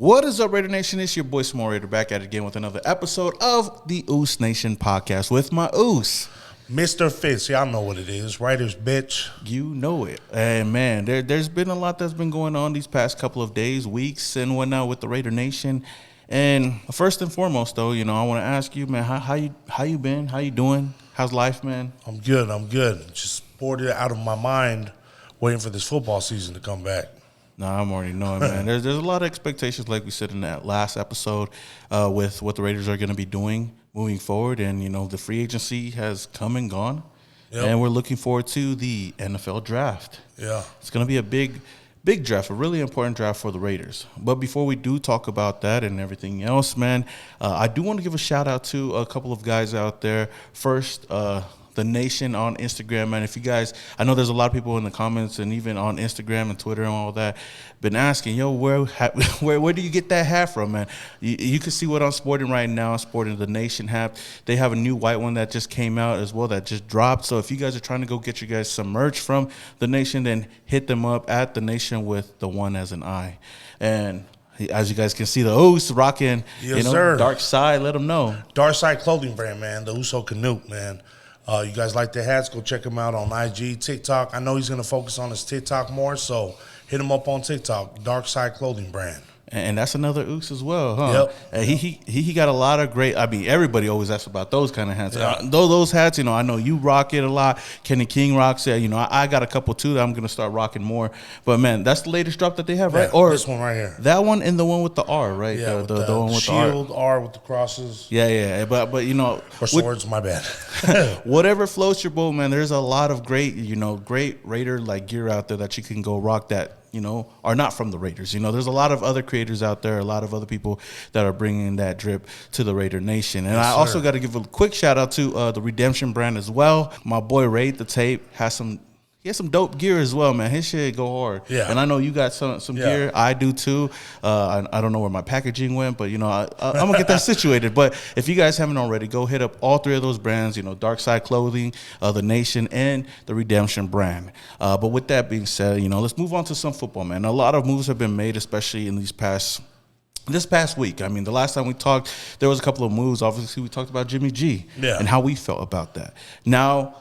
What is up, Raidernation? It's your boy Small Raider back at it again with another episode of the Uce Nation Podcast with my Uce. Mr. Fitz, y'all know what it is. Writer's bitch. You know it. And man, there's been a lot that's been going on these past couple of days, weeks, and whatnot with the Raidernation. And first and foremost, though, I want to ask you, man, how you been? How you doing? How's life, man? I'm good. Just bored it out of my mind waiting for this football season to come back. No, I'm already knowing, man. There's a lot of expectations, like we said in that last episode, with what the Raiders are going to be doing moving forward. And, the free agency has come and gone. Yep. And we're looking forward to the NFL draft. Yeah. It's going to be a big draft, a really important draft for the Raiders. But before we do talk about that and everything else, man, I do want to give a shout-out to a couple of guys out there. First, the Nation on Instagram, man. If you guys, I know there's a lot of people in the comments and even on Instagram and Twitter and all that, been asking, where do you get that hat from, man? You can see what I'm sporting right now. I'm sporting the Nation hat. They have a new white one that just came out as well that just dropped. So if you guys are trying to go get you guys some merch from the Nation, then hit them up at the Nation with the one as an I. And as you guys can see, the Uce rocking, sir. Dark Side. Let them know. Dark Side clothing brand, man. The Uso Canute, man. You guys like the hats, go check him out on IG, TikTok. I know he's going to focus on his TikTok more, so hit him up on TikTok, Dark Side Clothing Brand. And that's another Uce as well, huh? Yep. He got a lot of great, everybody always asks about those kind of hats. Yeah. Those hats, I know you rock it a lot. Kenny King rocks it. I got a couple too that I'm going to start rocking more. But, man, that's the latest drop that they have, right? Or this one right here. That one and the one with the R, right? Yeah, the one with shield, the R with the crosses. Yeah. But Or swords, my bad. Whatever floats your boat, man, there's a lot of great Raider gear out there that you can go rock that, are not from the Raiders. There's a lot of other creators out there, a lot of other people that are bringing that drip to the Raider Nation. And I also got to give a quick shout out to the Redemption brand as well. My boy Raid the Tape has some dope gear as well, man. His shit go hard. Yeah. And I know you got some gear. I do too. I don't know where my packaging went, but I'm gonna get that situated. But if you guys haven't already, go hit up all three of those brands. Dark Side Clothing, the Nation, and the Redemption brand. But with that being said, let's move on to some football, man. A lot of moves have been made, especially in this past week. The last time we talked, there was a couple of moves. Obviously, we talked about Jimmy G and how we felt about that. Now,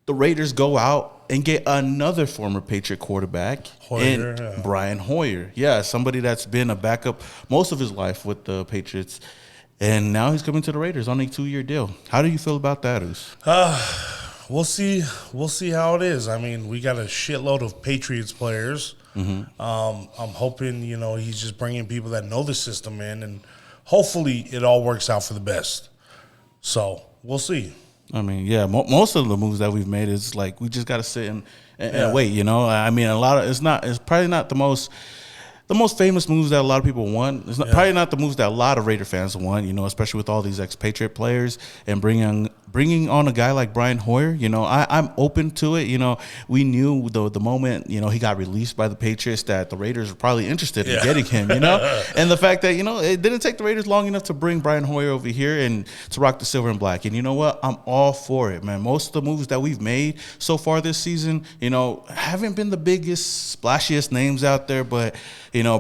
the Raiders go out and get another former Patriot quarterback, Brian Hoyer. Yeah, somebody that's been a backup most of his life with the Patriots, and now he's coming to the Raiders on a 2-year deal. How do you feel about that, Uce? We'll see how it is. We got a shitload of Patriots players. Mm-hmm. I'm hoping, he's just bringing people that know the system in, and hopefully it all works out for the best. So we'll see. Most of the moves that we've made is we just got to sit and wait, a lot of it's probably not the most famous moves that a lot of people want. It's probably not the moves that a lot of Raider fans want, especially with all these ex-Patriot players and bringing on a guy like Brian Hoyer. I'm open to it. We knew the moment, he got released by the Patriots that the Raiders were probably interested in getting him, and the fact that, it didn't take the Raiders long enough to bring Brian Hoyer over here and to rock the silver and black. And you know what? I'm all for it, man. Most of the moves that we've made so far this season, haven't been the biggest, splashiest names out there, but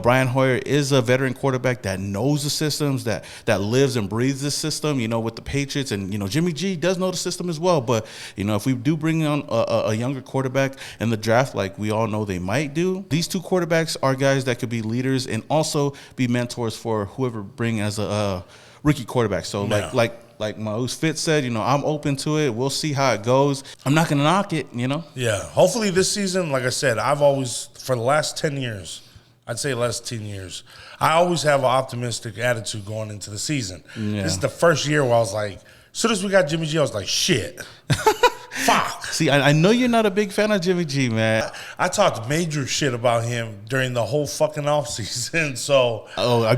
Brian Hoyer is a veteran quarterback that knows the systems, that lives and breathes the system, with the Patriots. And, Jimmy G does know the system as well. But, if we do bring on a younger quarterback in the draft, like we all know they might do, these two quarterbacks are guys that could be leaders and also be mentors for whoever bring as a rookie quarterback. So, like my Uce Fitz said, I'm open to it. We'll see how it goes. I'm not going to knock it, Yeah. Hopefully this season, like I said, I've always, for the last 10 years, I'd say last 10 years, I always have an optimistic attitude going into the season. Yeah. This is the first year where I was like, as soon as we got Jimmy G, I was like, shit. Fuck. See, I know you're not a big fan of Jimmy G, man. I talked major shit about him during the whole fucking offseason, so. I'm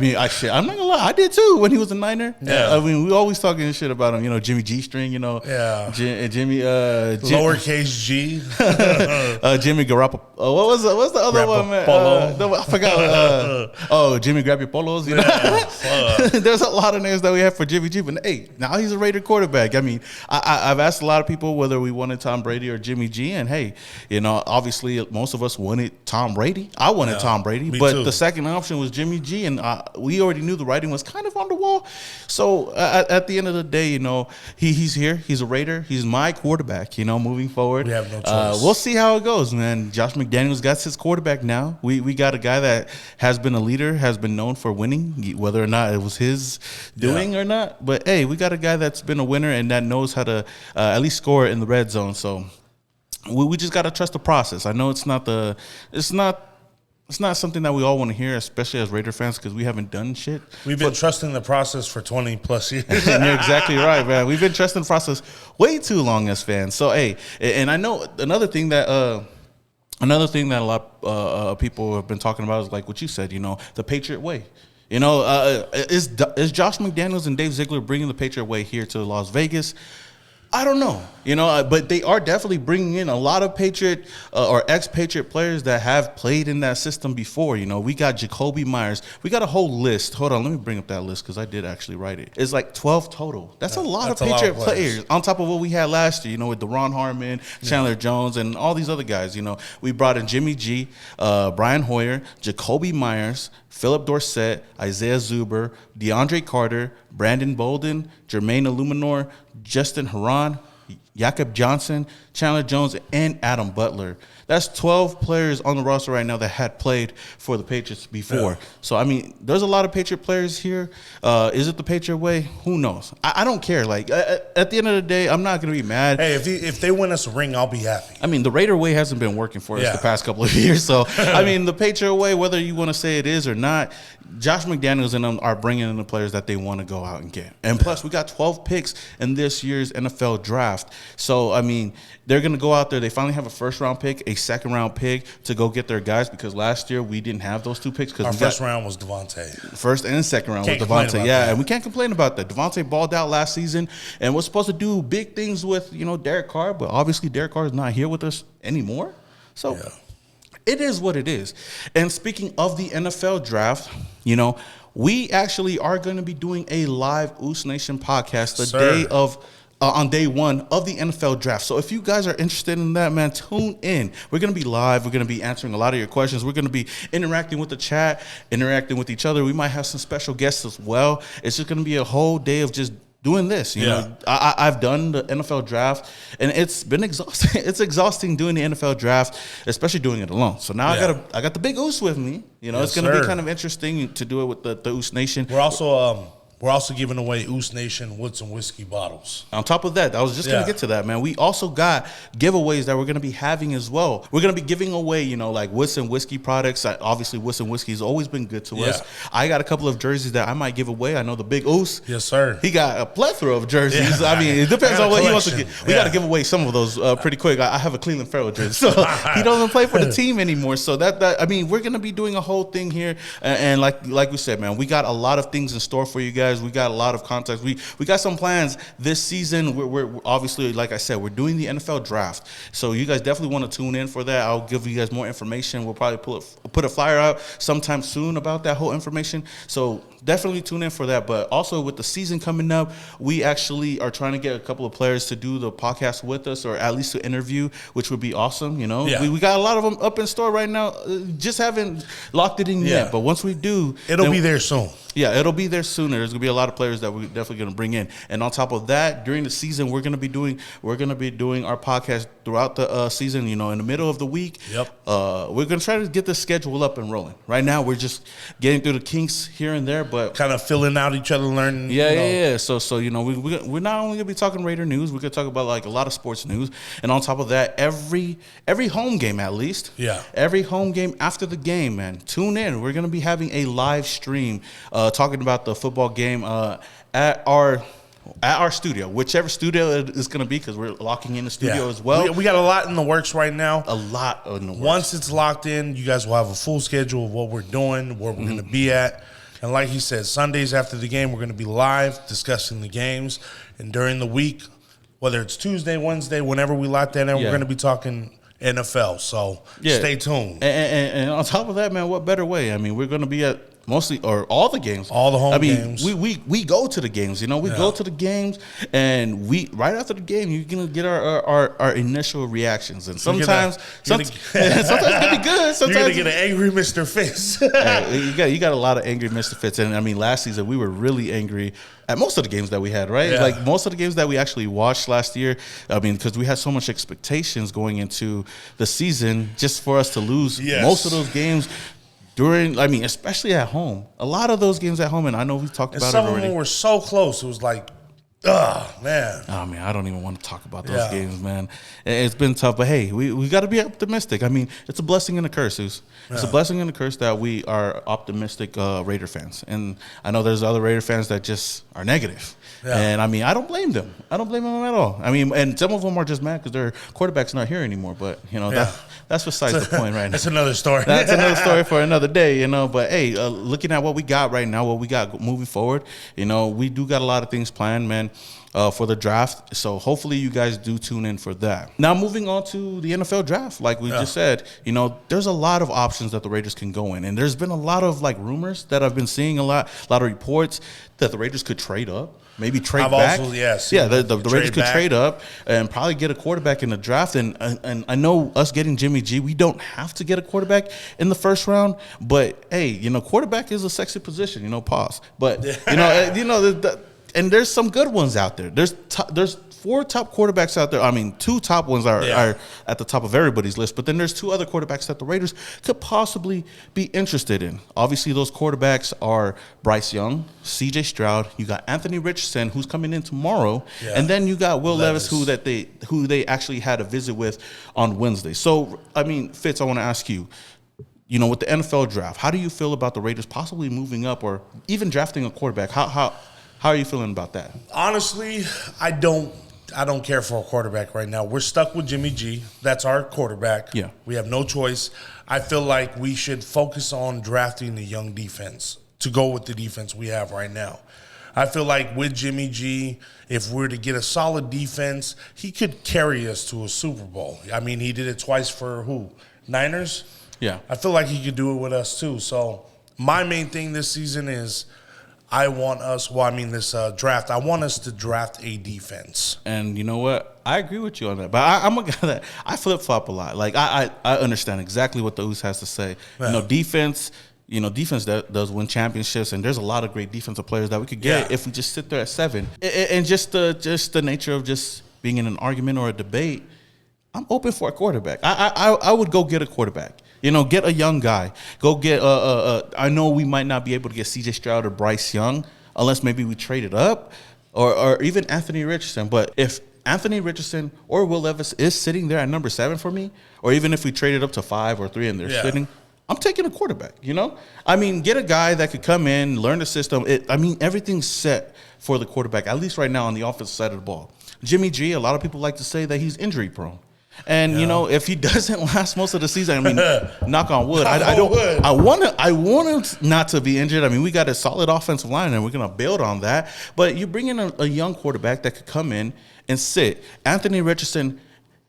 not gonna lie, I did too when he was a Niner. Yeah. We always talking shit about him, Jimmy G string, Yeah. Jimmy, lowercase G. Jimmy Garoppolo. What's the other one, man? I forgot. Jimmy Grab Your Polos, There's a lot of names that we have for Jimmy G, but hey, now he's a Raider quarterback. I've asked a lot of people whether we wanted Tom Brady or Jimmy G. And hey, obviously most of us wanted Tom Brady. I wanted Tom Brady, but too. The second option was Jimmy G, and we already knew the writing was kind of on the wall. So at the end of the day, he's here. He's a Raider. He's my quarterback. Moving forward, we have no choice. We'll see how it goes, man. Josh McDaniels got his quarterback now. We got a guy that has been a leader, has been known for winning, whether or not it was his doing or not. But hey, we got a guy that's been a winner and that knows how to at least score in the red zone. So we just got to trust the process. I know it's not something that we all want to hear, especially as Raider fans, because we haven't done shit. We've been trusting the process for 20 plus years. And you're exactly right, man. We've been trusting the process way too long as fans. So hey, and I know another thing that a lot of people have been talking about is like what you said, the Patriot Way. Is Josh McDaniels and Dave Ziegler bringing the Patriot Way here to Las Vegas? I don't know, but they are definitely bringing in a lot of Patriot or ex-Patriot players that have played in that system before. We got Jacoby Myers. We got a whole list. Hold on, let me bring up that list because I did actually write it. It's like 12 total. That's a lot of Patriot players on top of what we had last year, with DeRon Harmon, Chandler Jones, and all these other guys. We brought in Jimmy G, Brian Hoyer, Jacoby Myers, Philip Dorsett, Isaiah Zuber, DeAndre Carter, Brandon Bolden, Jermaine Illuminor, Justin Haran, Jakob Johnson, Chandler Jones, and Adam Butler. That's 12 players on the roster right now that had played for the Patriots before. Yeah. So, I mean, there's a lot of Patriot players here. Is it the Patriot Way? Who knows? I don't care. Like, at the end of the day, I'm not going to be mad. Hey, if they win us a ring, I'll be happy. I mean, the Raider Way hasn't been working for us the past couple of years. So, I mean, the Patriot Way, whether you want to say it is or not, Josh McDaniels and them are bringing in the players that they want to go out and get. And plus, we got 12 picks in this year's NFL draft. So, I mean, they're going to go out there. They finally have a first-round pick, a second-round pick to go get their guys because last year we didn't have those two picks. Our first round was Devontae. First and second round was Devontae. Yeah, and we can't complain about that. Devontae balled out last season and was supposed to do big things with, Derek Carr, but obviously Derek Carr is not here with us anymore. So it is what it is. And speaking of the NFL draft, we actually are going to be doing a live Uce Nation podcast on day one of the NFL draft. So if you guys are interested in that, man, tune in. We're going to be live. We're going to be answering a lot of your questions. We're going to be interacting with the chat, interacting with each other. We might have some special guests as well. It's just going to be a whole day of just doing this. You know, I've done the NFL draft, and it's been exhausting. It's exhausting doing the NFL draft, especially doing it alone. So now I got the big Uce with me. It's going to be kind of interesting to do it with the Uce Nation. We're also giving away Uce Nation Woods and Whiskey bottles. On top of that, I was just going to get to that, man. We also got giveaways that we're going to be having as well. We're going to be giving away, like Woods and Whiskey products. Obviously, Woods and Whiskey has always been good to us. I got a couple of jerseys that I might give away. I know the big Uce. Yes, sir. He got a plethora of jerseys. I mean, it depends on what he wants to get. We got to give away some of those pretty quick. I have a Cleveland Farrell jersey, so he doesn't play for the team anymore. So I mean, we're going to be doing a whole thing here. And like we said, man, we got a lot of things in store for you guys. We got a lot of contacts. We got some plans this season. We're obviously, like I said, we're doing the NFL draft. So you guys definitely want to tune in for that. I'll give you guys more information. We'll probably put a flyer out sometime soon about that whole information. So definitely tune in for that. But also with the season coming up, we actually are trying to get a couple of players to do the podcast with us, or at least to interview, which would be awesome. We got a lot of them up in store right now. Just haven't locked it in yet. But once we do, it'll be there soon. Yeah, it'll be there sooner. There's gonna be a lot of players that we're definitely gonna bring in, and on top of that, during the season, we're gonna be doing our podcast throughout the season. In the middle of the week, we're gonna try to get the schedule up and rolling. Right now, we're just getting through the kinks here and there, but kind of filling out each other, learning. Yeah. So we're not only gonna be talking Raider news. We're gonna talk about like a lot of sports news, and on top of that, every home game at least. Yeah. Every home game after the game, man. Tune in. We're gonna be having a live stream. Talking about the football game at our studio, whichever studio it is going to be, because we're locking in the studio as well. We got a lot in the works right now. A lot in the works. Once it's locked in, you guys will have a full schedule of what we're doing, where we're going to be at. And like he said, Sundays after the game, we're going to be live discussing the games. And during the week, whether it's Tuesday, Wednesday, whenever we lock that in, we're going to be talking NFL. So stay tuned. And on top of that, man, what better way? I mean, we're going to be at mostly or all the games. All the home games. We go to the games, you know. We go to the games, and we right after the game, you're gonna get our initial reactions, and sometimes sometimes it's gonna be good. Sometimes you're gonna get an angry Mr. Fitz. You got a lot of angry Mr. Fitz, and I mean, last season we were really angry at most of the games that we had, right? Like most of the games that we actually watched last year. I mean, because we had so much expectations going into the season, just for us to lose most of those games. Especially at home. A lot of those games at home, and I know we talked about it already. Some of them were so close. It was like, man. Oh, man, I don't even want to talk about those games, man. It's been tough, but hey, we got to be optimistic. I mean, it's a blessing and a curse, Uce. It's a blessing and a curse that we are optimistic Raider fans. And I know there's other Raider fans that just are negative. Yeah. And, I mean, I don't blame them. I don't blame them at all. I mean, and some of them are just mad because their quarterback's not here anymore. But, you know, that's besides the point right now. That's another story. That's another story for another day, you know. But, hey, looking at what we got right now, what we got moving forward, you know, we do got a lot of things planned, man, for the draft. So hopefully you guys do tune in for that. Now, moving on to the NFL draft, like we just said, you know, there's a lot of options that the Raiders can go in. And there's been a lot of, like, rumors that I've been seeing, a lot of reports that the Raiders could trade up. Maybe trade back. The Raiders could trade up and probably get a quarterback in the draft. And I know us getting Jimmy G, we don't have to get a quarterback in the first round. But hey, you know, quarterback is a sexy position. You know, pause. But and there's some good ones out there. There's 4 top quarterbacks out there. I mean, 2 top ones are at the top of everybody's list. But then there's 2 other quarterbacks that the Raiders could possibly be interested in. Obviously, those quarterbacks are Bryce Young, C.J. Stroud. You got Anthony Richardson, who's coming in tomorrow, and then you got Will Levis, who they actually had a visit with on Wednesday. So, I mean, Fitz, I want to ask you. You know, with the NFL draft, how do you feel about the Raiders possibly moving up or even drafting a quarterback? How are you feeling about that? Honestly, I don't care for a quarterback right now. We're stuck with Jimmy G. That's our quarterback. Yeah. We have no choice. I feel like we should focus on drafting the young defense to go with the defense we have right now. I feel like with Jimmy G, if we're to get a solid defense, he could carry us to a Super Bowl. I mean, he did it twice for who? Niners? Yeah. I feel like he could do it with us too. So my main thing this season is this draft, I want us to draft a defense. And you know what? I agree with you on that. But I'm a guy that I flip-flop a lot. Like, I understand exactly what the Uce has to say. Yeah. Defense that does win championships, and there's a lot of great defensive players that we could get if we just sit there at 7. And just the nature of just being in an argument or a debate, I'm open for a quarterback. I would go get a quarterback. Get a young guy. Go get I know we might not be able to get C.J. Stroud or Bryce Young unless maybe we trade it up or even Anthony Richardson. But if Anthony Richardson or Will Levis is sitting there at number 7 for me, or even if we traded up to 5 or 3 and they're sitting, I'm taking a quarterback, I mean, get a guy that could come in, learn the system. Everything's set for the quarterback, at least right now on the offensive side of the ball. Jimmy G, a lot of people like to say that he's injury prone. And if he doesn't last most of the season, I mean, knock on wood. I want him not to be injured. I mean, we got a solid offensive line, and we're gonna build on that. But you bring in a young quarterback that could come in and sit. Anthony Richardson,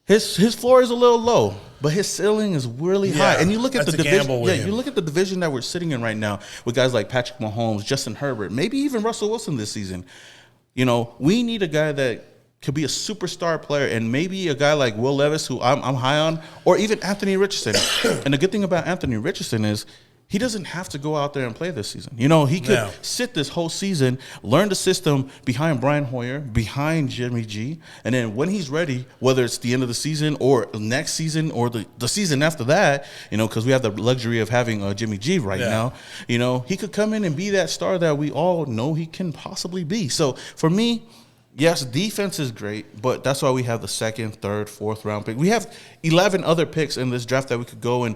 his floor is a little low, but his ceiling is really high. And you look at the division. You look at the division that we're sitting in right now with guys like Patrick Mahomes, Justin Herbert, maybe even Russell Wilson this season. We need a guy that could be a superstar player, and maybe a guy like Will Levis, who I'm high on, or even Anthony Richardson. And the good thing about Anthony Richardson is he doesn't have to go out there and play this season. He could sit this whole season, learn the system behind Brian Hoyer, behind Jimmy G, and then when he's ready, whether it's the end of the season or next season or the season after that, because we have the luxury of having Jimmy G right now, he could come in and be that star that we all know he can possibly be. So for me, yes, defense is great, but that's why we have the 2nd, 3rd, 4th round pick. We have 11 other picks in this draft that we could go and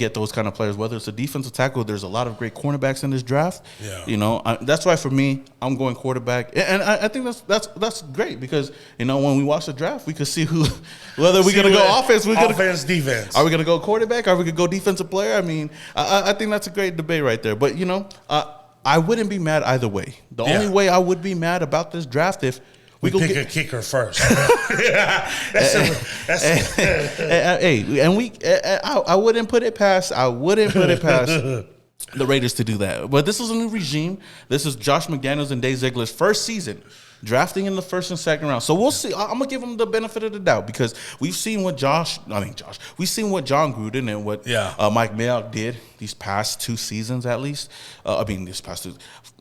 get those kind of players. Whether it's a defensive tackle, there's a lot of great cornerbacks in this draft. Yeah. That's why for me, I'm going quarterback, and I think that's great because when we watch the draft, we could see whether we're gonna go offense, defense. Are we gonna go quarterback? Are we gonna go defensive player? I mean, I think that's a great debate right there. But I wouldn't be mad either way. The only way I would be mad about this draft if we pick a kicker first. I wouldn't put it past the Raiders to do that. But this is a new regime. This is Josh McDaniels and Dave Ziegler's first season drafting in the first and second round. So we'll see. I'm gonna give them the benefit of the doubt because we've seen what we've seen what John Gruden and what Mike Mayock did these past 2 seasons at least.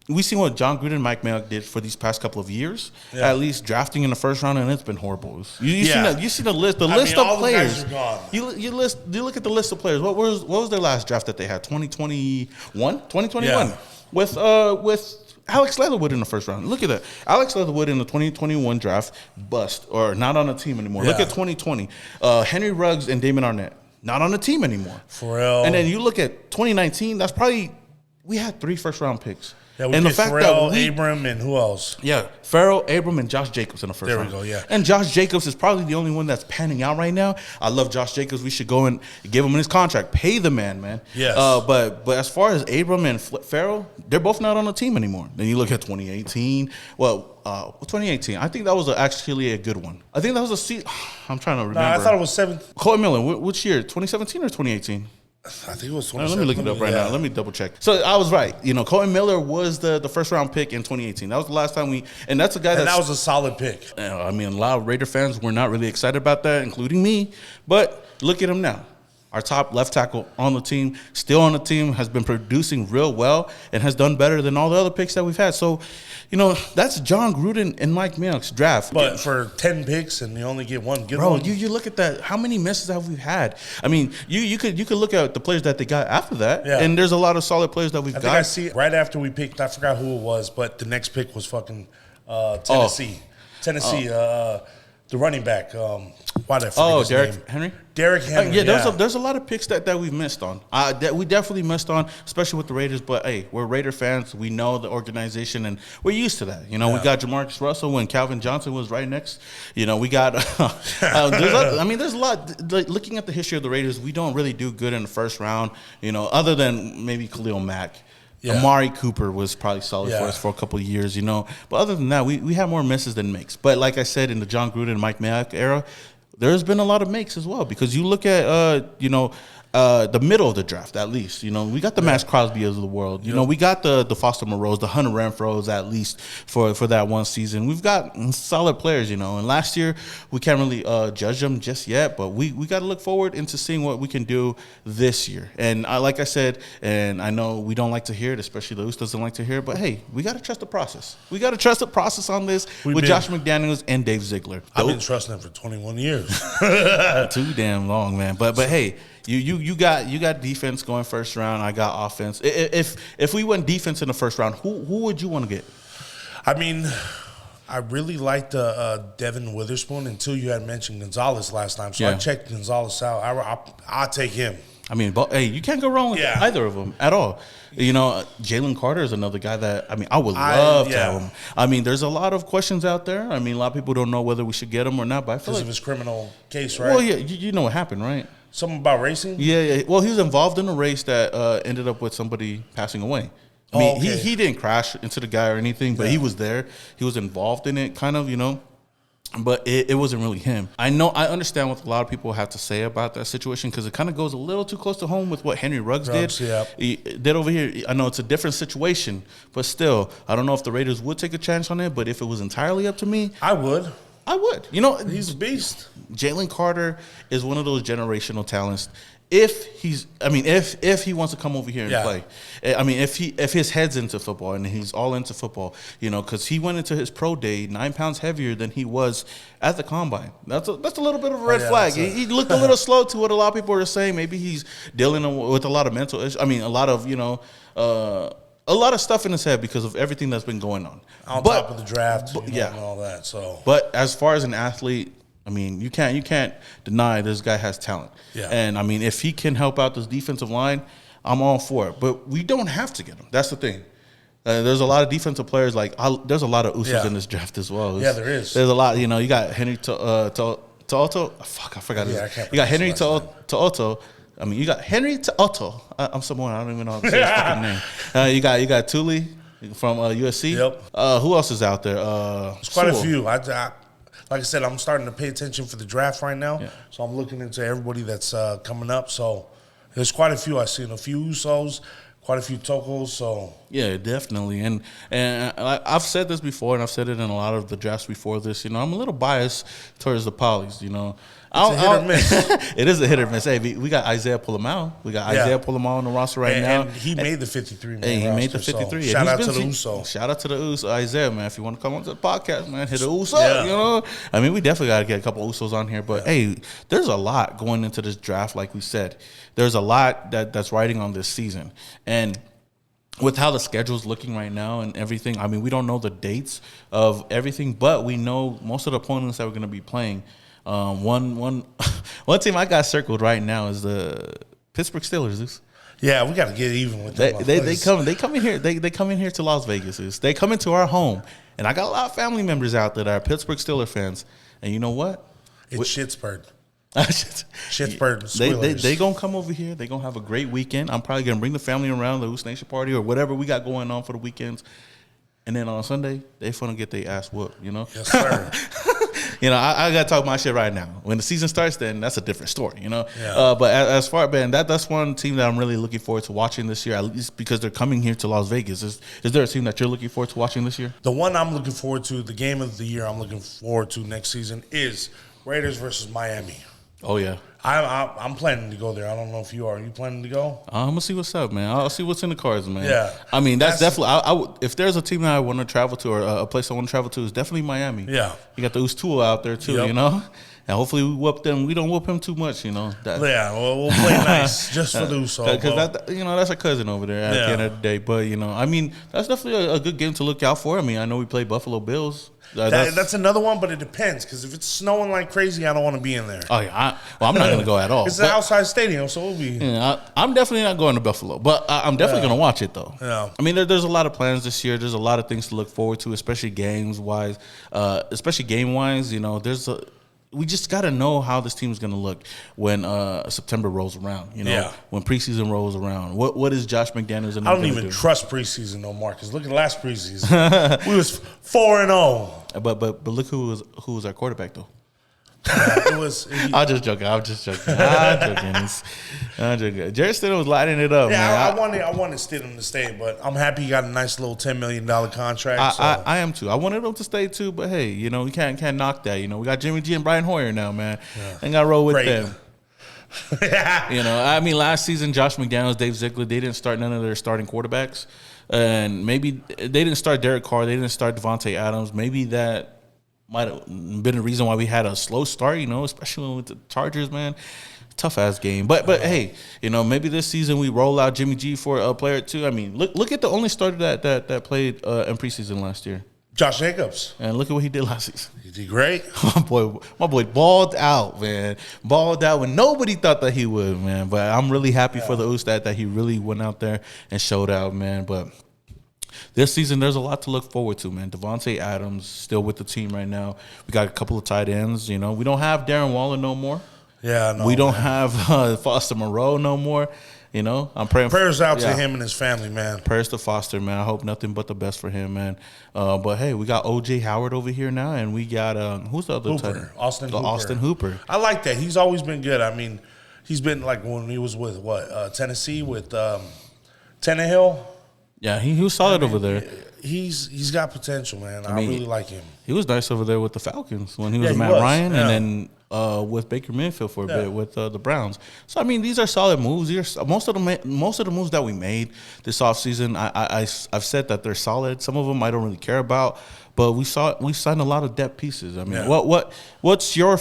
We've seen what John Gruden and Mike Mayock did for these past couple of years, at least drafting in the first round, and it's been horrible. You see the list of players. You look at the list of players. What was their last draft that they had? 2021 with Alex Leatherwood in the first round. Look at that. Alex Leatherwood in the 2021 draft, bust, or not on the team anymore. Look at 2020. Henry Ruggs and Damon Arnett, not on the team anymore. For real. And then you look at 2019, we had 3 first-round picks. Yeah, we get Farrell, Abram, and who else? Yeah, Farrell, Abram, and Josh Jacobs in the first round. There we go, yeah. And Josh Jacobs is probably the only one that's panning out right now. I love Josh Jacobs. We should go and give him his contract. Pay the man. Yes. But as far as Abram and Farrell, they're both not on the team anymore. Then you look at 2018. 2018. I think that was actually a good one. I think that was I'm trying to remember. No, I thought it was 7. Colton Miller, which year? 2017 or 2018? I think it was 2017. Let me look it up right now. Let me double check. So I was right. Colton Miller was the first round pick in 2018. That was the last time and that's a guy that was a solid pick. I mean, a lot of Raider fans were not really excited about that, including me. But look at him now. Our top left tackle on the team, still on the team, has been producing real well and has done better than all the other picks that we've had. So, that's John Gruden and Mike Mayock's draft. But for 10 picks and you only get one good one. Bro, you look at that. How many misses have we had? I mean, you could look at the players that they got after that, and there's a lot of solid players that we've got. I see right after we picked, I forgot who it was, but the next pick was fucking Tennessee. The running back. Why did I forget his Derrick name? Henry? Derrick Henry. There's a lot of picks that we've missed on. That we definitely missed on, especially with the Raiders. But hey, we're Raider fans. We know the organization, and we're used to that. We got Jamarcus Russell when Calvin Johnson was right next. We got. There's a lot. Looking at the history of the Raiders, we don't really do good in the first round. Other than maybe Khalil Mack. Yeah. Amari Cooper was probably solid for us for a couple of years, But other than that, we have more misses than makes. But like I said, in the John Gruden and Mike Mayock era, there's been a lot of makes as well. Because you look at, the middle of the draft, at least. We got the Max Crosby of the world. We got the Foster Moreaus, the Hunter Renfrows, at least for that one season. We've got solid players, And last year, we can't really judge them just yet, but we got to look forward into seeing what we can do this year. And like I said, and I know we don't like to hear it, especially the Uce doesn't like to hear it, but hey, we got to trust the process. We got to trust the process on this with Josh McDaniels and Dave Ziegler. I've been trusting him for 21 years. Too damn long, man. But hey, You got defense going first round. I got offense. If we went defense in the first round, who would you want to get? I mean, I really liked Devin Witherspoon until you had mentioned Gonzalez last time. So I checked Gonzalez out. I'll take him. I mean, hey, you can't go wrong with either of them at all. Jalen Carter is another guy that, I would love to have him. I mean, there's a lot of questions out there. I mean, a lot of people don't know whether we should get him or not. But I feel because of his criminal case, right? Well, yeah, you know what happened, right? Something about racing? Yeah. Well, he was involved in a race that ended up with somebody passing away. I mean, he didn't crash into the guy or anything, but he was there. He was involved in it, kind of, But it wasn't really him. I understand what a lot of people have to say about that situation because it kind of goes a little too close to home with what Henry Ruggs did. Yeah. He did over here. I know it's a different situation, but still, I don't know if the Raiders would take a chance on it. But if it was entirely up to me, I would. He's a beast. Jalen Carter is one of those generational talents. If he wants to come over here and play, if his head's into football and he's all into football, because he went into his pro day 9 pounds heavier than he was at the combine. That's a little bit of a red flag. He looked a little slow to what a lot of people are saying. Maybe he's dealing with a lot of mental issues. A lot of stuff in his head because of everything that's been going on. On top of the draft, and all that. So, but as far as an athlete, I mean, you can't deny this guy has talent. Yeah. And I mean, if he can help out this defensive line, I'm all for it. But we don't have to get him. That's the thing. There's a lot of defensive players. There's a lot of Uces in this draft as well. There is. There's a lot. You got Henry To'oto. Fuck, I forgot his name. You got Henry To'oto. I mean, you got Henry To'oto. I'm someone I don't even know how to say his fucking name. You got Thule from USC. Yep. Who else is out there? There's quite a few. Like I said, I'm starting to pay attention for the draft right now. Yeah. So I'm looking into everybody that's coming up. So there's quite a few. I've seen a few Usos, quite a few tocos. So yeah, definitely. And I've said this before, and I've said it in a lot of the drafts before this. I'm a little biased towards the polys. It's a hit or miss. It is a hit or miss. Hey, we got Isaiah Pullamau. We got Isaiah Pullamau on the roster right now. And he made the 53 man. Hey, he made the 53. So shout out to the Uso. Shout out to the Uso, Isaiah, man. If you want to come on to the podcast, man, hit the Uso. Yeah. I mean, we definitely got to get a couple Usos on here. But hey, there's a lot going into this draft. Like we said, there's a lot that's riding on this season, and with how the schedule's looking right now and everything, I mean, we don't know the dates of everything, but we know most of the opponents that we're going to be playing. One team I got circled right now is the Pittsburgh Steelers. Yeah, we got to get even with them. They come in here. They come in here to Las Vegas. They come into our home, and I got a lot of family members out there that are Pittsburgh Steelers fans. And you know what? It's Shittsburg. Shittsburg. They gonna come over here. They gonna have a great weekend. I'm probably gonna bring the family around the Uce Nation party or whatever we got going on for the weekends. And then on Sunday, they finna get their ass whooped. Yes, sir. I gotta talk my shit right now. When the season starts, then that's a different story. Yeah. But as far as that's one team that I'm really looking forward to watching this year, at least because they're coming here to Las Vegas. Is there a team that you're looking forward to watching this year? The one I'm looking forward to, the game of the year I'm looking forward to next season is Raiders versus Miami. Oh yeah. I'm planning to go there. I don't know if you are. Are you planning to go? I'm gonna see what's up, man. I'll see what's in the cards, man. Yeah. I mean, that's definitely. If there's a team that I want to travel to or a place I want to travel to, is definitely Miami. Yeah. You got the Uce Tua out there too, and hopefully we whoop them. We don't whoop him too much, Well, we'll play nice just for the Uso. Because that's a cousin over there at the end of the day. But I mean, that's definitely a good game to look out for. I mean, I know we play Buffalo Bills. That's another one, but it depends. Because if it's snowing like crazy, I don't want to be in there. Oh yeah, I'm not going to go at all. It's an outside stadium, so we'll be. I'm definitely not going to Buffalo, but I'm definitely going to watch it though. Yeah. I mean, there's a lot of plans this year. There's a lot of things to look forward to, especially games wise. Especially game wise, we just got to know how this team is going to look when September rolls around. When preseason rolls around. What is Josh McDaniels? I don't even trust preseason no more. Because look at last preseason, we was 4-0. But look who was our quarterback though. It was. I'm just joking. I'm joking. Jarrett Stidham was lighting it up. Yeah, man. I wanted Stidham to stay, but I'm happy he got a nice little $10 million contract. I am too. I wanted him to stay too, but hey, we can't knock that. We got Jimmy G and Brian Hoyer now, man. Yeah. Ain't got to roll with them. I mean, last season, Josh McDaniels, Dave Ziegler, they didn't start none of their starting quarterbacks, and maybe they didn't start Derek Carr, they didn't start Devontae Adams. Maybe that might have been the reason why we had a slow start, especially with the Chargers, man. Tough ass game. But hey, maybe this season we roll out Jimmy G for a player or two. I mean, look at the only starter that played in preseason last year. Josh Jacobs. And look at what he did last season. He did great. My boy balled out, man. Balled out when nobody thought that he would, man. But I'm really happy for the Uce that he really went out there and showed out, man. But this season, there's a lot to look forward to, man. Devontae Adams still with the team right now. We got a couple of tight ends. We don't have Darren Waller no more. Yeah, no. We don't have Foster Moreau no more. I'm praying. Prayers out to him and his family, man. Prayers to Foster, man. I hope nothing but the best for him, man. But hey, we got O.J. Howard over here now, and we got who's the other tight end? Austin Hooper. I like that. He's always been good. I mean, he's been like when he was with Tennessee with Tannehill. Yeah, he was solid over there. He's got potential, man. I really like him. He was nice over there with the Falcons when he was with Matt Ryan, and then with Baker Mayfield for a bit with the Browns. So I mean, these are solid moves. Most of the moves that we made this offseason, I've said that they're solid. Some of them I don't really care about, but we signed a lot of depth pieces. I mean, what's your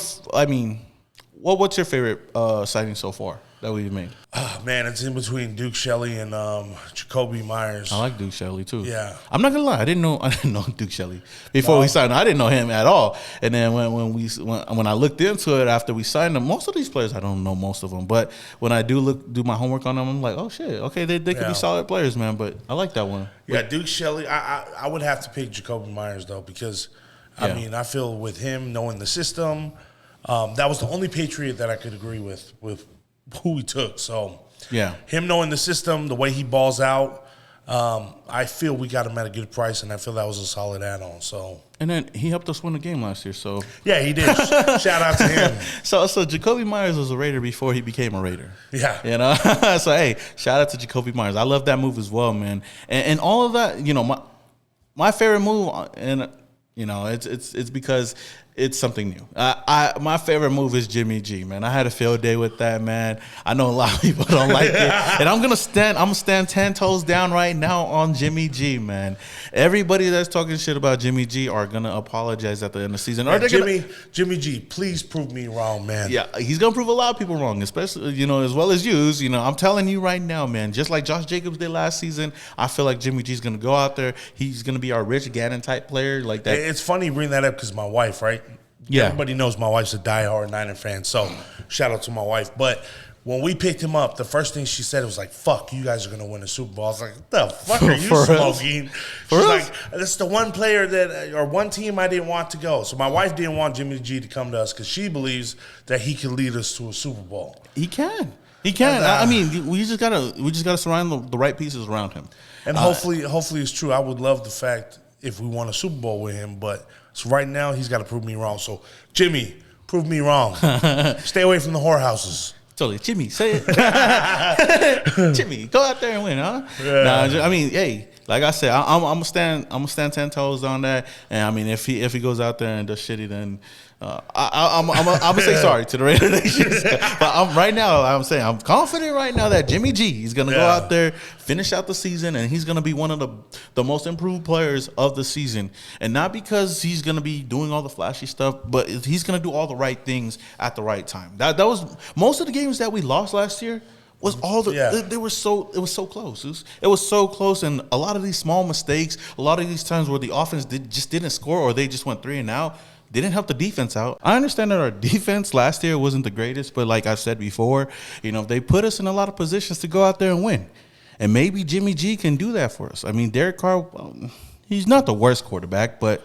favorite signing so far that we've made? Oh, man, it's in between Duke Shelley and Jacoby Myers. I like Duke Shelley too. Yeah, I'm not gonna lie, I didn't know Duke Shelley before we signed him. I didn't know him at all. And then when I looked into it after we signed him, most of these players I don't know most of them, but when I do my homework on them, I'm like, oh shit, okay, they could be solid players, man. But I like that one. Yeah, Duke Shelley. I would have to pick Jacoby Myers though because I mean I feel with him knowing the system, that was the only Patriot that I could agree with who he took. So him knowing the system, the way he balls out, I feel we got him at a good price, and I feel that was a solid add-on. So, and then he helped us win the game last year. So yeah, he did. Shout out to him. So Jacoby Myers was a Raider before he became a Raider. Yeah, you know. So hey, shout out to Jacoby Myers. I love that move as well, man. And all of that, you know, my favorite move, and you know, it's because it's something new. My favorite move is Jimmy G, man. I had a field day with that, man. I know a lot of people don't like it, and I'm gonna stand 10 toes down right now on Jimmy G, man. Everybody that's talking shit about Jimmy G are gonna apologize at the end of the season. Or Jimmy G, please prove me wrong, man. Yeah, he's gonna prove a lot of people wrong, especially as well as you. I'm telling you right now, man. Just like Josh Jacobs did last season, I feel like Jimmy G's gonna go out there. He's gonna be our Rich Gannon type player, like that. It's funny you bring that up because my wife, right? Yeah. Everybody knows my wife's a diehard Niner fan, so shout out to my wife. But when we picked him up, the first thing she said was like, fuck, you guys are going to win a Super Bowl. I was like, what the fuck are you smoking? She's like, that's the one player or one team I didn't want to go. So my wife didn't want Jimmy G to come to us because she believes that he can lead us to a Super Bowl. He can. I mean, we just gotta surround the right pieces around him. And hopefully it's true. I would love the fact if we won a Super Bowl with him, but so right now he's got to prove me wrong. So Jimmy, prove me wrong. Stay away from the whorehouses. Totally, Jimmy, say it. Jimmy, go out there and win, huh? Yeah. Nah, I mean, hey, like I said, I'm gonna stand 10 toes on that. And I mean, if he goes out there and does shitty, then I'm gonna say sorry to the Raidernation. But I'm confident right now that Jimmy G is gonna go out there, finish out the season, and he's gonna be one of the most improved players of the season. And not because he's gonna be doing all the flashy stuff, but he's gonna do all the right things at the right time. That was most of the games that we lost last year. Was all the it was so close. It was so close, and a lot of these small mistakes, a lot of these times where the offense just didn't score or they just went 3 and out, didn't help the defense out. I understand that our defense last year wasn't the greatest, but like I've said before, they put us in a lot of positions to go out there and win, and maybe Jimmy G can do that for us. I mean, Derek Carr, he's not the worst quarterback, but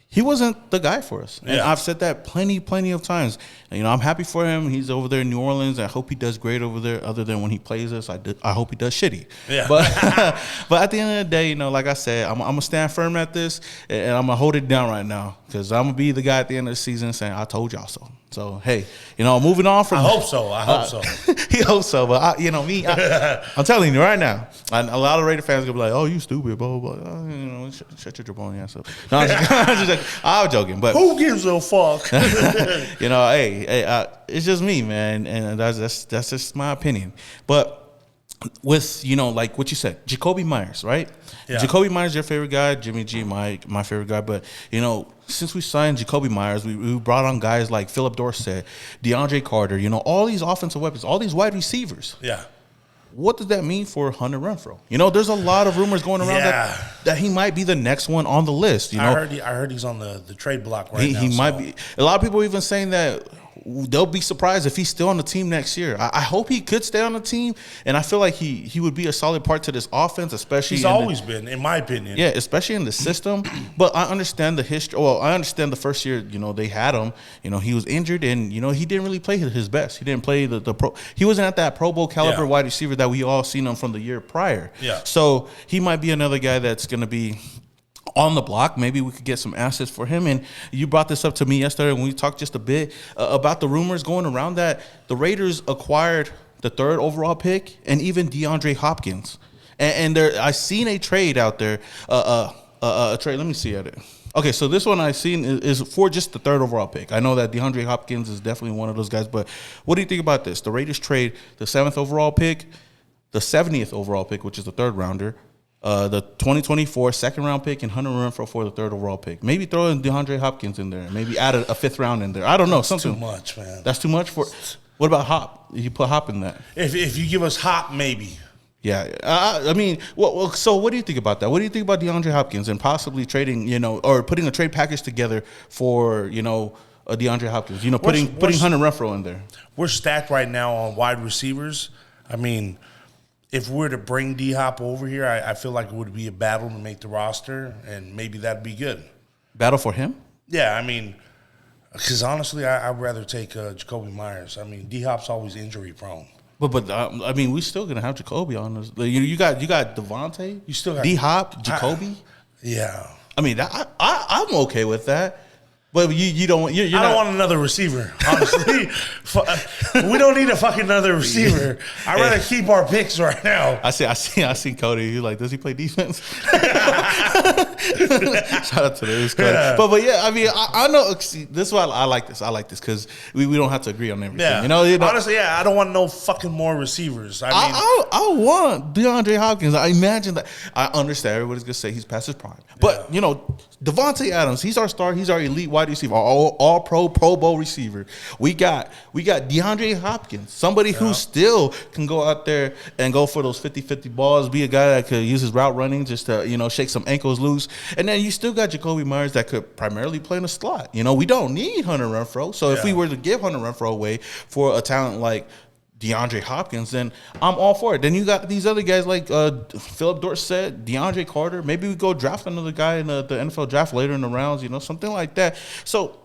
he wasn't the guy for us. And I've said that plenty of times. And, I'm happy for him. He's over there in New Orleans. I hope he does great over there, other than when he plays us. I hope he does shitty. Yeah. But at the end of the day, like I said, I'm going to stand firm at this, and I'm going to hold it down right now because I'm going to be the guy at the end of the season saying, I told y'all so. So, hey, moving on from... I hope so. He hopes so. But, I'm telling you right now, a lot of Raider fans are going to be like, oh, you stupid, blah, blah, blah. Shut your jabroni ass up. No, I was joking. But who gives a fuck? Hey, it's just me, man. And that's just my opinion. But with, like what you said, Jacoby Myers, right? Yeah. Jacoby Myers, your favorite guy. Jimmy G, my favorite guy. But, since we signed Jacoby Myers, we brought on guys like Philip Dorsett, DeAndre Carter, all these offensive weapons, all these wide receivers. Yeah. What does that mean for Hunter Renfrow? There's a lot of rumors going around that he might be the next one on the list. I heard he's on the trade block right now. He might be. A lot of people even saying that they'll be surprised if he's still on the team next year. I hope he could stay on the team, and I feel like he would be a solid part to this offense, especially. He's always been, in my opinion. Yeah, especially in the system. But I understand the history. Well, I understand the first year, they had him. He was injured, and he didn't really play his best. He didn't play the pro. He wasn't at that Pro Bowl caliber wide receiver that we all seen him from the year prior. Yeah. So he might be another guy that's going to be on the block. Maybe we could get some assets for him. And you brought this up to me yesterday when we talked just a bit about the rumors going around that the Raiders acquired the 3rd overall pick and even DeAndre Hopkins. And I seen a trade out there, a trade. Let me see at it. Okay, so this one I seen is for just the 3rd overall pick. I know that DeAndre Hopkins is definitely one of those guys, but what do you think about this? The Raiders trade the 7th overall pick, the 70th overall pick, which is the 3rd rounder, the 2024 2nd-round pick, and Hunter Renfrow for the 3rd overall pick. Maybe throw in DeAndre Hopkins in there. Maybe add a 5th round in there. I don't know. That's too much, man. That's too much for. What about Hop? You put Hop in that. If you give us Hop, maybe. Yeah, so what do you think about that? What do you think about DeAndre Hopkins and possibly trading, or putting a trade package together for, DeAndre Hopkins? Putting Hunter Renfrow in there. We're stacked right now on wide receivers. I mean, if we were to bring D-Hop over here, I feel like it would be a battle to make the roster, and maybe that'd be good. Battle for him? Yeah, I mean, because honestly, I'd rather take Jacoby Myers. I mean, D-Hop's always injury prone. But I mean, we still gonna have Jacoby on this. You got Devontae. You still got D-Hop, Jacoby. Yeah. I mean, I'm okay with that. But you don't. I don't want another receiver. Honestly, we don't need a fucking another receiver. I'd rather keep our picks right now. I see Cody. He's like, does he play defense? Shout out to this Cody. But yeah, I mean, I know. See, this is why I like this. I like this because we don't have to agree on everything. Yeah. You know, honestly, yeah, I don't want no fucking more receivers. I mean, I want DeAndre Hopkins. I imagine that. I understand everybody's gonna say he's past his prime, but you know, Devontae Adams, he's our star. He's our elite wide receiver, all Pro Bowl receiver. We got DeAndre Hopkins, somebody who still can go out there and go for those 50-50 balls, be a guy that could use his route running just to, you know, shake some ankles loose. And then you still got Jacoby Myers that could primarily play in the slot. You know, we don't need Hunter Renfrow. So if we were to give Hunter Renfrow away for a talent like DeAndre Hopkins, then I'm all for it. Then you got these other guys like Philip Dorsett, DeAndre Carter. Maybe we go draft another guy in the NFL draft later in the rounds, you know, something like that. So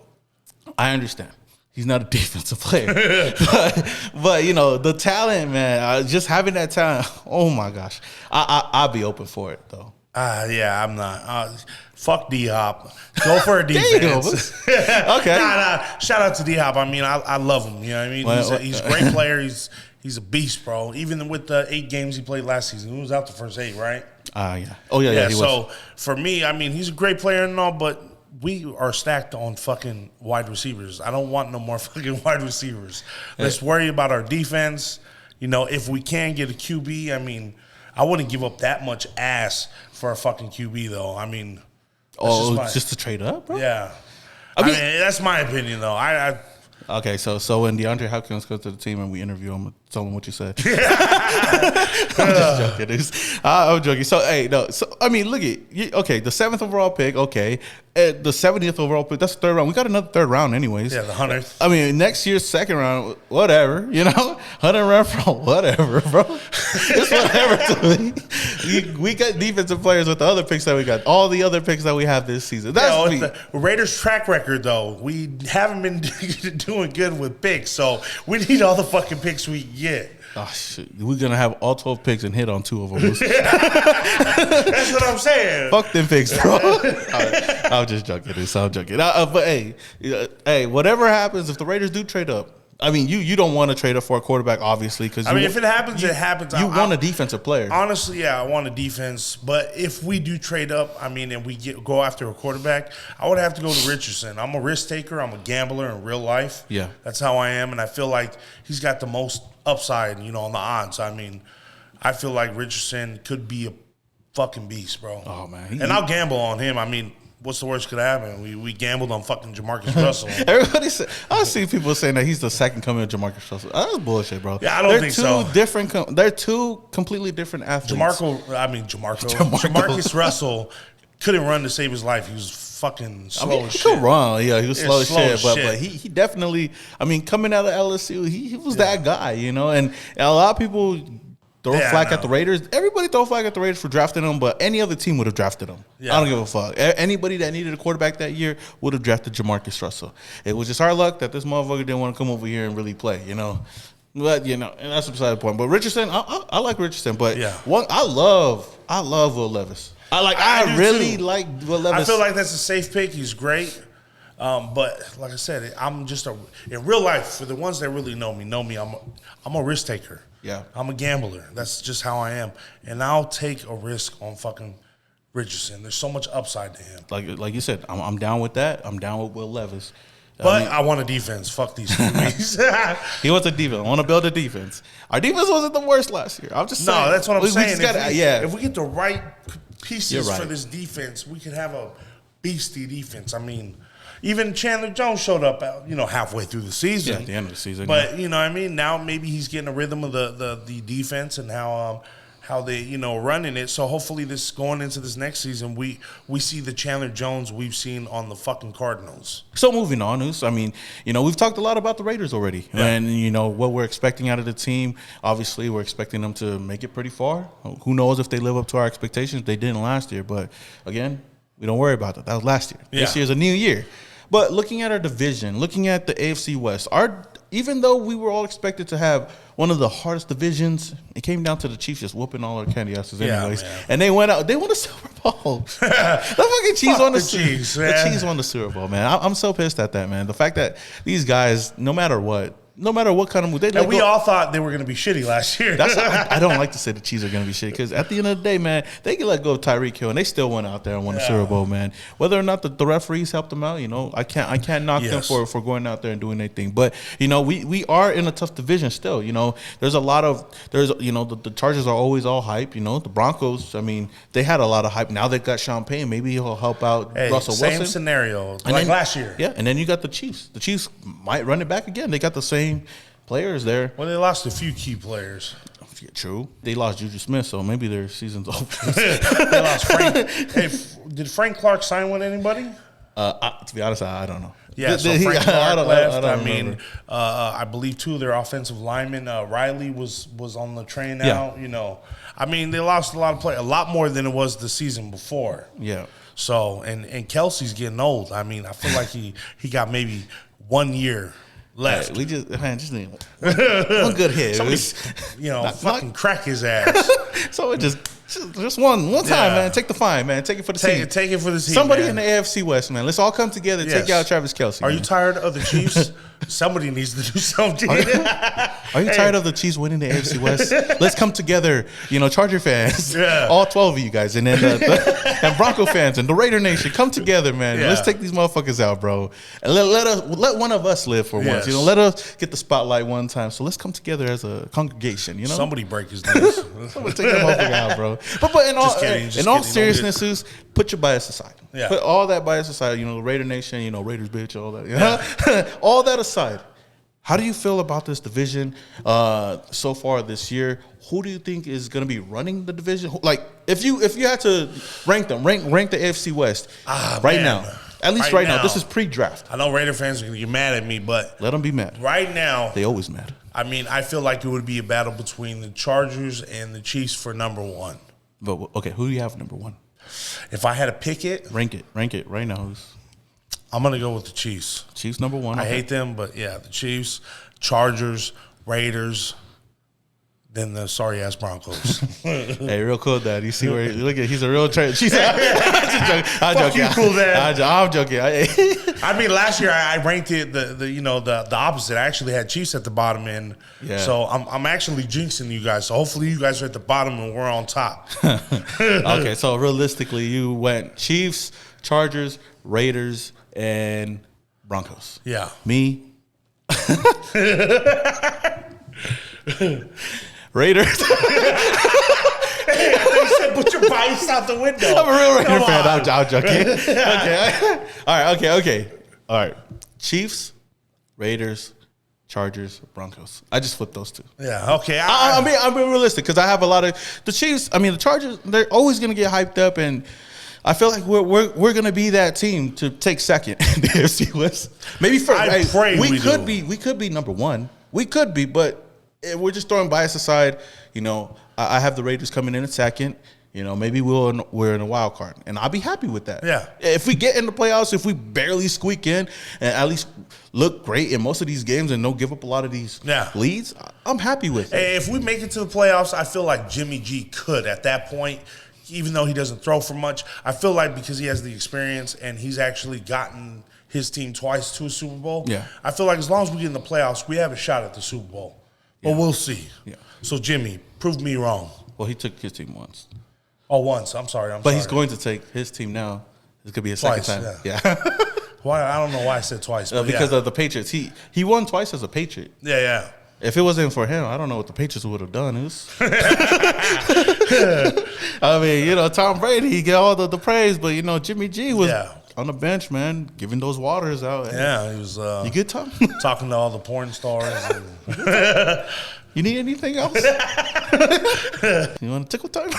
I understand. He's not a defensive player. but you know, the talent, man, just having that talent, oh my gosh. I'll be open for it, though. Yeah, I'm not. Fuck D-Hop. Go for a defense. Okay. Nah. Shout out to D-Hop. I mean, I love him. You know what I mean? Well, he's a great player. He's a beast, bro. Even with the 8 games he played last season, he was out the first 8, right? Yeah. Oh, yeah, he so was. For me, I mean, he's a great player and all, but we are stacked on fucking wide receivers. I don't want no more fucking wide receivers. Let's worry about our defense. You know, if we can get a QB, I mean, I wouldn't give up that much ass for a fucking QB, though. I mean, just to trade up, bro? Yeah. I mean, that's my opinion, though. Okay, so when DeAndre Hopkins comes to the team and we interview him, tell him what you said. I'm just joking. I'm joking. So, hey, no. So, I mean, look at okay, the 7th overall pick, okay. The 70th overall pick, that's the 3rd round. We got another 3rd round anyways. Yeah, the 100th. I mean, next year's 2nd round, whatever, you know? Hunter Renfrow, whatever, bro. It's whatever to me. We got defensive players with the other picks that we got. All the other picks that we have this season. That's the Raiders' track record, though. We haven't been doing good with picks, so we need all the fucking picks we can get. Oh, shit. We're going to have all 12 picks and hit on 2 of them. That's what I'm saying. Fuck them picks, bro. I'm just joking. I'm joking. But, hey, whatever happens, if the Raiders do trade up, I mean, you don't want to trade up for a quarterback, obviously. Because if it happens, it happens. You want a defensive player. Honestly, yeah, I want a defense. But if we do trade up, I mean, and we go after a quarterback, I would have to go to Richardson. I'm a risk taker. I'm a gambler in real life. Yeah. That's how I am. And I feel like he's got the most upside, you know, on the odds. I mean, I feel like Richardson could be a fucking beast, bro. Oh, man. And I'll gamble on him. I mean, what's the worst could happen? We gambled on fucking Jamarcus Russell. Everybody said, I see people saying that he's the second coming of Jamarcus Russell. That's bullshit, bro. Yeah, I don't think so. They're two completely different athletes. Jamarcus Russell couldn't run to save his life. He was fucking slow as shit. He could run. Yeah, he was slow as shit. But he definitely, I mean, coming out of LSU, he was that guy, you know? And a lot of people throw flag at the Raiders. Everybody throw flag at the Raiders for drafting him, but any other team would have drafted him. Yeah. I don't give a fuck. Anybody that needed a quarterback that year would have drafted Jamarcus Russell. It was just our luck that this motherfucker didn't want to come over here and really play, you know? But, you know, and that's beside the point. But Richardson, I like Richardson. But I love Will Levis. I really like Will Levis. I feel like that's a safe pick. He's great. But like I said, I'm just in real life, for the ones that really know me, I'm a risk taker. Yeah. I'm a gambler. That's just how I am. And I'll take a risk on fucking Richardson. There's so much upside to him. Like you said, I'm down with that. I'm down with Will Levis. But I want a defense. Fuck these movies. He wants a defense. I want to build a defense. Our defense wasn't the worst last year. I'm just saying. No, that's what I'm saying. If we get the right pieces for this defense, we could have a beastie defense. I mean, even Chandler Jones showed up, halfway through the season. Yeah, at the end of the season. But you know what I mean. Now maybe he's getting a rhythm of the defense and how they running it. So hopefully this going into this next season, we see the Chandler Jones we've seen on the fucking Cardinals. So moving on, Uce, I mean, we've talked a lot about the Raiders already, and what we're expecting out of the team. Obviously, we're expecting them to make it pretty far. Who knows if they live up to our expectations? They didn't last year, but again, we don't worry about that. That was last year. Yeah. This year's a new year. But looking at our division, looking at the AFC West, even though we were all expected to have one of the hardest divisions, it came down to the Chiefs just whooping all our candy asses anyways. Man. And they went out. They won the Super Bowl. The fucking Chiefs won the Chiefs, The Chiefs won the Super Bowl, man. I'm so pissed at that, man. The fact that these guys, no matter what kind of move, and we all thought they were going to be shitty last year. I don't like to say the Chiefs are going to be shitty because at the end of the day, man, they can let go of Tyreek Hill and they still went out there and won the Super Bowl, man. Whether or not the referees helped them out, I can't knock them for going out there and doing anything. But we are in a tough division still. There's a lot of the Chargers are always all hype. The Broncos, I mean, they had a lot of hype. Now they've got Sean Payton. Maybe he'll help out Russell Wilson. Same scenario like last year. Yeah, and then you got the Chiefs. The Chiefs might run it back again. They got the same players there. Well, they lost a few key players. Yeah, true. They lost Juju Smith, so maybe their season's over. They lost Frank. Hey, did Frank Clark sign with anybody? To be honest, I don't know. Yeah, so Frank Clark left. I believe two of their offensive linemen, Riley was on the train now. Yeah. I mean, they lost a lot of players, a lot more than it was the season before. Yeah. So, and Kelsey's getting old. I mean, I feel like he got maybe 1 year left. Right, we just need one good hit. Somebody, fucking crack his ass. So it just one time, man. Take the fine, man. Take it for the team. Take it for the team. Somebody man. in the AFC West, man. Let's all come together. Take out Travis Kelce. Are you tired of the Chiefs? Somebody needs to do something. Are you tired of the Chiefs winning the AFC West? Let's come together, Charger fans, all 12 of you guys, and then and Bronco fans and the Raidernation, come together, man. Yeah. Let's take these motherfuckers out, bro, and let one of us live for once. Let us get the spotlight one time. So let's come together as a congregation. Somebody break his knees. Somebody take that motherfucker out, bro. But in all seriousness, Uce, put your bias aside. Yeah. Put all that bias aside. Raider Nation, Raiders bitch, all that. All that aside, how do you feel about this division so far this year? Who do you think is going to be running the division? Like, if you had to rank them, rank the AFC West now. At least right now. This is pre-draft. I know Raider fans are going to get mad at me, but let them be mad. Right now, they always mad. I mean, I feel like it would be a battle between the Chargers and the Chiefs for number one. But okay, who do you have number one? If I had to pick it, rank it right now. I'm gonna go with the Chiefs. Chiefs number one. I hate them, but yeah, the Chiefs, Chargers, Raiders, then the sorry ass Broncos. Hey, real cool, Dad. You see where he's a real trainer. She said, "I'm joking, cool, Dad." I'm joking. I mean, last year I ranked it the opposite. I actually had Chiefs at the bottom end. Yeah. So I'm actually jinxing you guys. So hopefully you guys are at the bottom and we're on top. Okay, so realistically, you went Chiefs, Chargers, Raiders, and Broncos. Yeah. Me. Raiders. Hey, I thought you said put your bias out the window. I'm a real Raider fan. I'm joking. Okay. All right. Okay. All right. Chiefs, Raiders, Chargers, Broncos. I just flipped those two. Yeah. Okay. I'm being realistic because I have a lot of the Chiefs. I mean, the Chargers. They're always going to get hyped up, and I feel like we're going to be that team to take second in the AFC West. Maybe first. We could be number one. We could be, but we're just throwing bias aside. I have the Raiders coming in at second. Maybe we're in a wild card, and I'll be happy with that. Yeah. If we get in the playoffs, if we barely squeak in, and at least look great in most of these games, and don't give up a lot of these leads, I'm happy with it. Hey, if we make it to the playoffs, I feel like Jimmy G could at that point, even though he doesn't throw for much. I feel like because he has the experience and he's actually gotten his team twice to a Super Bowl. Yeah. I feel like as long as we get in the playoffs, we have a shot at the Super Bowl. But we'll see. Yeah. So, Jimmy, prove me wrong. Well, he took his team once. Oh, once. I'm sorry. But he's going to take his team now. It's going to be a second time. Yeah. Why? I don't know why I said twice. Because of the Patriots. He won twice as a Patriot. Yeah. If it wasn't for him, I don't know what the Patriots would have done. I mean, Tom Brady, he get all the praise, but, Jimmy G was on the bench, man, giving those waters out. Yeah, he was. You good, Tom? Talking to all the porn stars. You need anything else? You want to tickle time?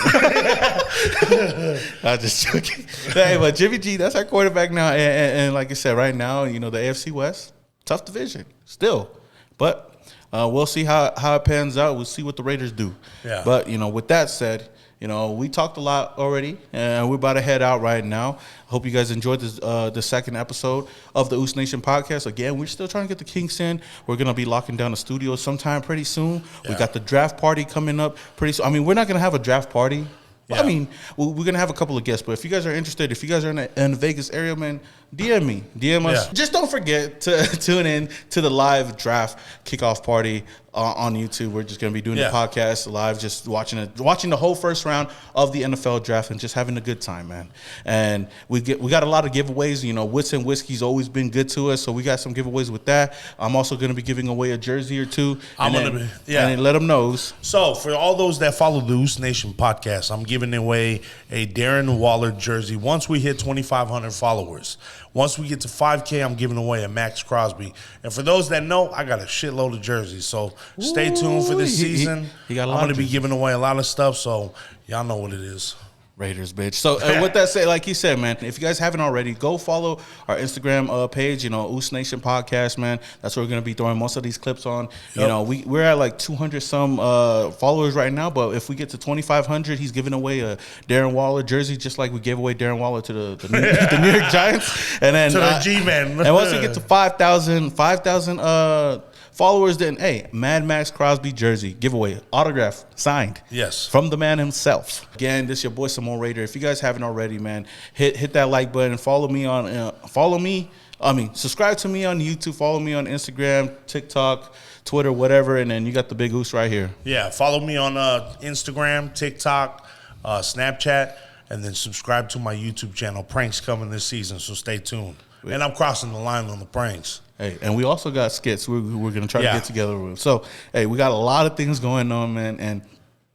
I'm just joking. Hey, but Jimmy G, that's our quarterback now. And like I said, right now, the AFC West, tough division still. But we'll see how it pans out. We'll see what the Raiders do. Yeah. But, with that said, we talked a lot already, and we're about to head out right now. Hope you guys enjoyed this, the second episode of the Uce Nation Podcast. Again, we're still trying to get the kinks in. We're going to be locking down the studio sometime pretty soon. Yeah. We got the draft party coming up pretty soon. I mean, we're not going to have a draft party. Yeah. I mean, we're going to have a couple of guests, but if you guys are interested, if you guys are in the Vegas area, man, DM me. DM us. Yeah. Just don't forget to tune in to the live draft kickoff party on YouTube. We're just going to be doing the podcast live, just watching the whole first round of the NFL draft and just having a good time, man. And we got a lot of giveaways. Wits and Whiskey's always been good to us, so we got some giveaways with that. I'm also going to be giving away a jersey or two. And let them know. So for all those that follow the Uce Nation Podcast, I'm giving away a Darren Waller jersey once we hit 2,500 followers. Once we get to 5K, I'm giving away a Max Crosby. And for those that know, I got a shitload of jerseys. So stay tuned for this season. I'm going to be giving away a lot of stuff, so y'all know what it is. Raiders, bitch. So with that said, like he said, man, if you guys haven't already, go follow our Instagram page, Uce Nation Podcast, man. That's where we're going to be throwing most of these clips on. Yep. We're at like 200 some followers right now, but if we get to 2,500, he's giving away a Darren Waller jersey, just like we gave away Darren Waller to the New York Giants. And then to the G-Men. And once we get to 5,000 followers, then, hey, Mad Max Crosby jersey giveaway, autograph, signed. Yes. From the man himself. Again, this is your boy Simone Raider. If you guys haven't already, man, hit that like button. Subscribe to me on YouTube. Follow me on Instagram, TikTok, Twitter, whatever. And then you got the big Uce right here. Yeah, follow me on Instagram, TikTok, Snapchat, and then subscribe to my YouTube channel. Pranks coming this season, so stay tuned. And I'm crossing the line on the pranks. Hey, and we also got skits we're going to try to get together with. So, hey, we got a lot of things going on, man, and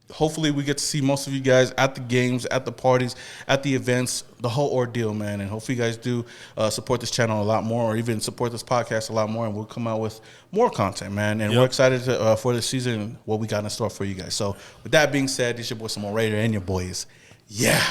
hopefully we get to see most of you guys at the games, at the parties, at the events, the whole ordeal, man. And hopefully you guys do support this channel a lot more, or even support this podcast a lot more, and we'll come out with more content, man. And we're excited for this season, what we got in store for you guys. So, with that being said, this is your boy Simone Raider and your boys. Yeah.